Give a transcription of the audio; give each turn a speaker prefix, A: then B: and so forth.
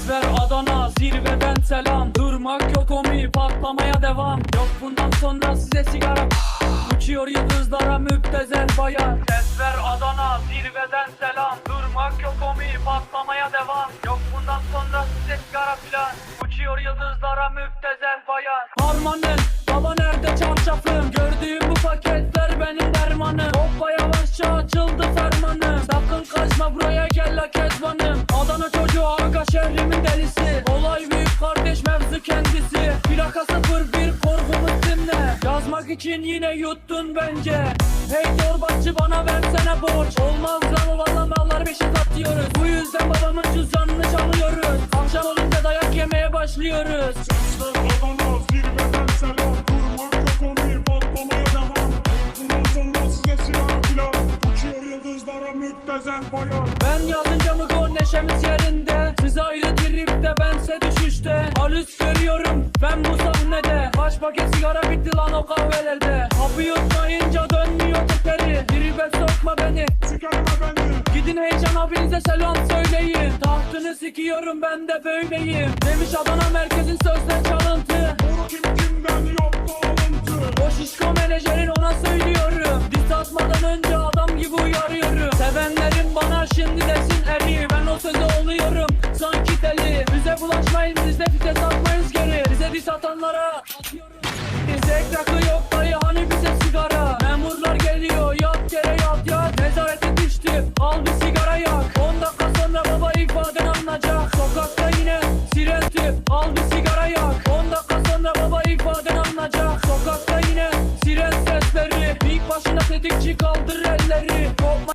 A: Ses ver Adana, zirveden selam. Durmak yok omi, patlamaya devam. Yok bundan sonra size sigara. Uçuyor yıldızlara müptezel bayan. Ses ver Adana, zirveden selam. Durmak yok omi, patlamaya devam. Yok bundan sonra size sigara filan. Uçuyor yıldızlara müptezel bayan. Harmanın, baba nerede çarşafım? Gördüğüm bu paketler benim dermanım. Hoppa yavaşça açıldı fermanım. Sakın kaçma buraya gel la kezbanım. Adana çocuğu aga şehrimin delisi. Olay büyük kardeş mevzu kendisi. Plaka 01 korkumuz dinle. Yazmak için yine yuttun bence. Hey torbacı bana versene borç. Olmaz lan valla mallar beşik atıyoruz. Bu yüzden babamın cüzdanını çalıyoruz. Akşam olunca dayak yemeye başlıyoruz.
B: Sesler Adana, zirveden selam. Durmak yok omi, patlamaya devam. Bundan sonra size silah filan. Uçuyor yıldızlara müptezel bayan.
A: Ben yazınca mı gol neşemiz yerinde. Siz ayrı tripte bense düşüşte. Halüs görüyorum ben bu sahnede. Kaç paket sigara bitti lan o kahvelerde. Kapı yutmayınca dönmüyor tekeri. Tribe sokma beni,
B: Sikerme beni.
A: gidin heyecan abinize selam söyleyin. Tahtını sikiyorum ben de böyleyim. Demiş Adana merkezin sözler çalıntı.
B: Boru kimden yoktu alıntı.
A: O şişko menajerin ona söylüyorum. Diss atmadan önce adam gibi uyarıyorum. Sevenlerim bana şimdi desin eri. Ben o söze oluyorum sanki deli. Bize bulaşmayın biz de fites atmayız geri. Bize diss atanlara atıyorum. Zek rakı yok dayı hani bize sigara. Memurlar geliyor yat yere yat. Nezarete düştü al bir sigara yak. 10 dakika sonra baba ifaden alınacak. Sokakta yine siren tüp al bir sigara yak. 10 dakika sonra baba ifaden alınacak. Sokakta yine siren sesleri. İlk başına tetikçi kaldır elleri. Kopma